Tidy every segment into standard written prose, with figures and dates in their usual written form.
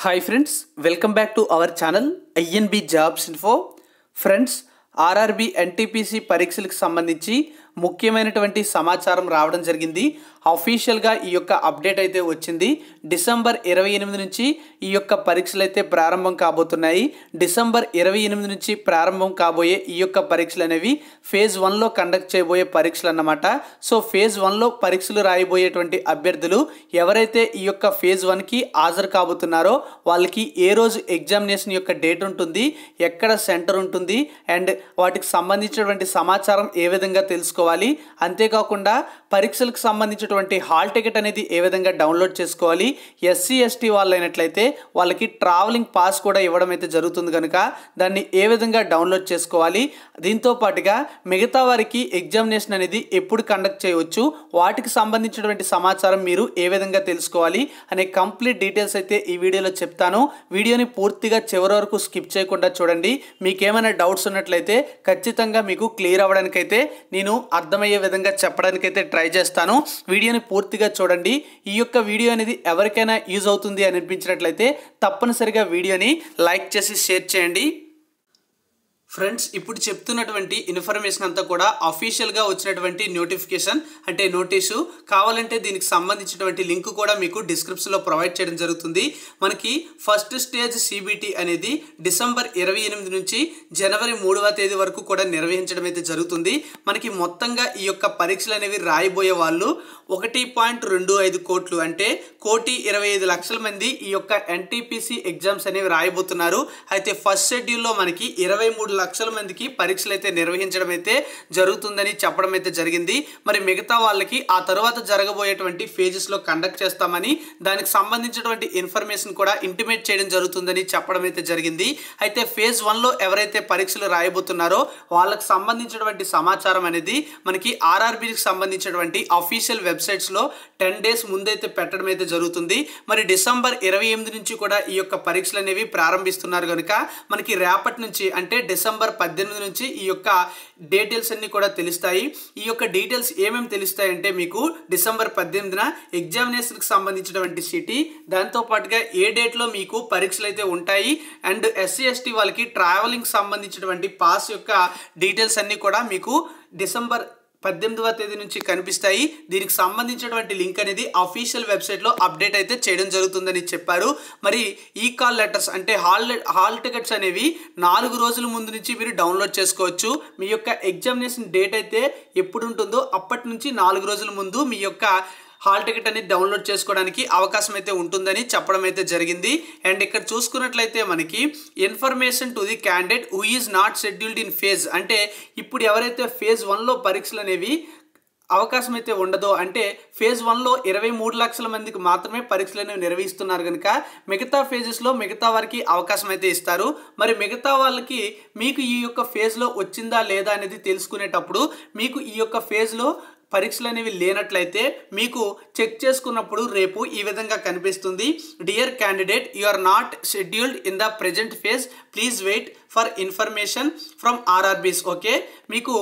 Hi friends, welcome back to our channel INB Jobs Info. Friends, RRB NTPC పరీక్షలకు సంబంధించి ముఖ్యమైనటువంటి సమాచారం రావడం జరిగింది. అఫీషియల్గా ఈ యొక్క అప్డేట్ అయితే వచ్చింది. డిసెంబర్ 28 నుంచి ఈ యొక్క పరీక్షలు అయితే ప్రారంభం కాబోతున్నాయి. డిసెంబర్ 28 నుంచి ప్రారంభం కాబోయే ఈ యొక్క పరీక్షలు అనేవి ఫేజ్ 1లో కండక్ట్ చేయబోయే పరీక్షలు అన్నమాట. సో ఫేజ్ 1లో పరీక్షలు రాయబోయేటువంటి అభ్యర్థులు ఎవరైతే ఈ యొక్క ఫేజ్ 1కి హాజరు కాబోతున్నారో వాళ్ళకి ఏ రోజు ఎగ్జామినేషన్ యొక్క డేట్ ఉంటుంది, ఎక్కడ సెంటర్ ఉంటుంది అండ్ వాటికి సంబంధించినటువంటి సమాచారం ఏ విధంగా తెలుసుకోవాలి, అంతేకాకుండా పరీక్షలకు సంబంధించినటువంటి హాల్ టికెట్ అనేది ఏ విధంగా డౌన్లోడ్ చేసుకోవాలి, ఎస్సీ ఎస్టీ వాళ్ళైనట్లయితే వాళ్ళకి ట్రావెలింగ్ పాస్ కూడా ఇవ్వడం అయితే జరుగుతుంది కనుక దాన్ని ఏ విధంగా డౌన్లోడ్ చేసుకోవాలి, దీంతో పాటుగా మిగతా వారికి ఎగ్జామినేషన్ అనేది ఎప్పుడు కండక్ట్ చేయవచ్చు, వాటికి సంబంధించినటువంటి సమాచారం మీరు ఏ విధంగా తెలుసుకోవాలి అనే కంప్లీట్ డీటెయిల్స్ అయితే ఈ వీడియోలో చెప్తాను. వీడియోని పూర్తిగా చివరి వరకు స్కిప్ చేయకుండా చూడండి. మీకేమైనా డౌట్స్ ఉన్నట్లయితే ఖచ్చితంగా మీకు క్లియర్ అవ్వడానికైతే నేను అర్థమయ్యే విధంగా చెప్పడానికైతే ట్రై చేస్తాను. వీడియోని పూర్తిగా చూడండి. ఈ యొక్క వీడియో అనేది ఎవరికైనా యూజ్ అవుతుంది అని అనిపించినట్లయితే తప్పనిసరిగా వీడియోని లైక్ చేసి షేర్ చేయండి. ఫ్రెండ్స్, ఇప్పుడు చెప్తున్నటువంటి ఇన్ఫర్మేషన్ అంతా కూడా అఫీషియల్గా వచ్చినటువంటి నోటిఫికేషన్ అంటే నోటీసు. కావాలంటే దీనికి సంబంధించినటువంటి లింక్ కూడా మీకు డిస్క్రిప్షన్లో ప్రొవైడ్ చేయడం జరుగుతుంది. మనకి ఫస్ట్ స్టేజ్ సిబిటి అనేది డిసెంబర్ 28 నుంచి జనవరి 3వ తేదీ వరకు కూడా నిర్వహించడం అయితే జరుగుతుంది. మనకి మొత్తంగా ఈ యొక్క పరీక్షలు అనేవి రాయబోయే వాళ్ళు 1.25 కోట్లు అంటే 1,25,00,000 మంది ఈ యొక్క ఎన్టీపీసీ ఎగ్జామ్స్ అనేవి రాయబోతున్నారు. అయితే ఫస్ట్ షెడ్యూల్లో మనకి 23 లక్షల మందికి పరీక్షలు అయితే నిర్వహించడం అయితే జరుగుతుందని చెప్పడం అయితే జరిగింది. మరి మిగతా వాళ్ళకి ఆ తర్వాత జరగబోయేటువంటి ఫేజెస్లో కండక్ట్ చేస్తామని దానికి సంబంధించినటువంటి ఇన్ఫర్మేషన్ కూడా ఇంటిమేట్ చేయడం జరుగుతుందని చెప్పడం అయితే జరిగింది. అయితే ఫేజ్ 1లో ఎవరైతే పరీక్షలు రాయబోతున్నారో వాళ్ళకి సంబంధించినటువంటి సమాచారం అనేది మనకి ఆర్ఆర్బీకి సంబంధించినటువంటి అఫీషియల్ వెబ్సైట్స్లో 10 days ముందైతే పెట్టడం అయితే జరుగుతుంది. మరి డిసెంబర్ 28 నుంచి కూడా ఈ యొక్క పరీక్షలు అనేవి ప్రారంభిస్తున్నారు కనుక మనకి రేపటి నుంచి అంటే డిసెంబర్ 18 నుంచి ఈ యొక్క డీటెయిల్స్ అన్ని కూడా తెలుస్తాయి. ఈ యొక్క డీటెయిల్స్ ఏమేమి తెలుస్తాయంటే మీకు డిసెంబర్ 18న ఎగ్జామినేషన్కి సంబంధించినటువంటి సిటీ, దాంతో పాటుగా ఏ డేట్లో మీకు పరీక్షలు అయితే ఉంటాయి అండ్ ఎస్సీ ఎస్టీ వాళ్ళకి ట్రావెలింగ్ సంబంధించినటువంటి పాస్ యొక్క డీటెయిల్స్ అన్ని కూడా మీకు డిసెంబర్ 18వ తేదీ నుంచి కనిపిస్తాయి. దీనికి సంబంధించినటువంటి లింక్ అనేది అఫీషియల్ వెబ్సైట్లో అప్డేట్ అయితే చేయడం జరుగుతుందని చెప్పారు. మరి ఈ కాల్ లెటర్స్ అంటే హాల్ టికెట్స్ అనేవి 4 రోజుల ముందు నుంచి మీరు డౌన్లోడ్ చేసుకోవచ్చు. మీ యొక్క ఎగ్జామినేషన్ డేట్ అయితే ఎప్పుడు ఉంటుందో అప్పటి నుంచి 4 రోజుల ముందు మీ యొక్క హాల్ టికెట్ అనేది డౌన్లోడ్ చేసుకోవడానికి అవకాశం అయితే ఉంటుందని చెప్పడం అయితే జరిగింది. అండ్ ఇక్కడ చూసుకున్నట్లయితే మనకి information to the candidate who is not scheduled in phase అంటే ఇప్పుడు ఎవరైతే ఫేజ్ 1లో పరీక్షలు అనేవి అవకాశం అయితే ఉండదో అంటే ఫేజ్ 1లో 23 లక్షల మందికి మాత్రమే పరీక్షలు అనేవి నిర్వహిస్తున్నారు కనుక మిగతా ఫేజెస్లో మిగతా వారికి అవకాశం అయితే ఇస్తారు. మరి మిగతా వాళ్ళకి మీకు ఈ యొక్క ఫేజ్లో వచ్చిందా లేదా అనేది తెలుసుకునేటప్పుడు మీకు ఈ యొక్క ఫేజ్లో పరీక్షలు అనేవి లేనట్లయితే మీకు చెక్ చేసుకున్నప్పుడు రేపు ఈ విధంగా కనిపిస్తుంది. Dear candidate, you are not scheduled in the present phase, please wait for information from RRBs. Okay, మీకు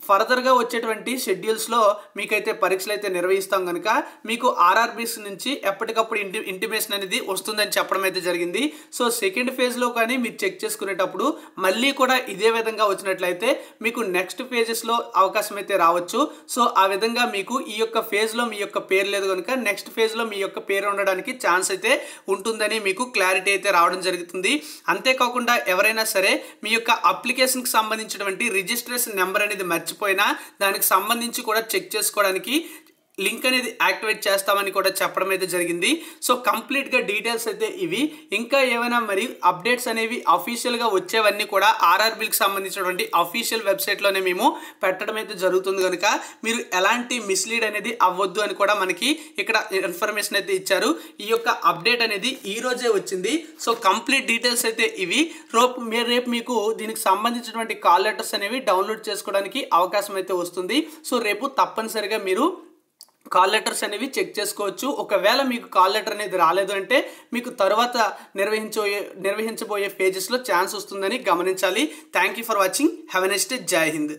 ఫర్దర్గా వచ్చేటువంటి షెడ్యూల్స్లో మీకైతే పరీక్షలు అయితే నిర్వహిస్తాం కనుక మీకు ఆర్ఆర్బీస్ నుంచి ఎప్పటికప్పుడు ఇంటిమేషన్ అనేది వస్తుందని చెప్పడం అయితే జరిగింది. సో సెకండ్ ఫేజ్లో కానీ మీరు చెక్ చేసుకునేటప్పుడు మళ్ళీ కూడా ఇదే విధంగా వచ్చినట్లయితే మీకు నెక్స్ట్ ఫేజెస్లో అవకాశం అయితే రావచ్చు. సో ఆ విధంగా మీకు ఈ యొక్క ఫేజ్లో మీ యొక్క పేరు లేదు కనుక నెక్స్ట్ ఫేజ్లో మీ యొక్క పేరు ఉండడానికి ఛాన్స్ అయితే ఉంటుందని మీకు క్లారిటీ అయితే రావడం జరుగుతుంది. అంతేకాకుండా ఎవరైనా సరే మీ యొక్క అప్లికేషన్కి సంబంధించినటువంటి రిజిస్ట్రేషన్ నెంబర్ అనేది మర్చిపోయినా దానికి సంబంధించి కూడా చెక్ చేసుకోవడానికి లింక్ అనేది యాక్టివేట్ చేస్తామని కూడా చెప్పడం అయితే జరిగింది. సో కంప్లీట్గా డీటెయిల్స్ అయితే ఇవి. ఇంకా ఏమైనా మరి అప్డేట్స్ అనేవి అఫీషియల్గా వచ్చేవన్నీ కూడా ఆర్ఆర్బీకి సంబంధించినటువంటి అఫీషియల్ వెబ్సైట్లోనే మేము పెట్టడం అయితే జరుగుతుంది కనుక మీరు ఎలాంటి మిస్లీడ్ అనేది అవ్వద్దు అని కూడా మనకి ఇక్కడ ఇన్ఫర్మేషన్ అయితే ఇచ్చారు. ఈ యొక్క అప్డేట్ అనేది ఈ రోజే వచ్చింది. సో కంప్లీట్ డీటెయిల్స్ అయితే ఇవి. రేపు మీకు దీనికి సంబంధించినటువంటి కాల్ లెటర్స్ అనేవి డౌన్లోడ్ చేసుకోవడానికి అవకాశం అయితే వస్తుంది. సో రేపు తప్పనిసరిగా మీరు కాల్ లెటర్స్ అనేవి చెక్ చేసుకోవచ్చు. ఒకవేళ మీకు కాల్ లెటర్ అనేది రాలేదు అంటే మీకు తర్వాత నిర్వహించబోయే పేజెస్లో ఛాన్స్ వస్తుందని గమనించాలి. Thank you for watching. Have a nice day. జై హింద్.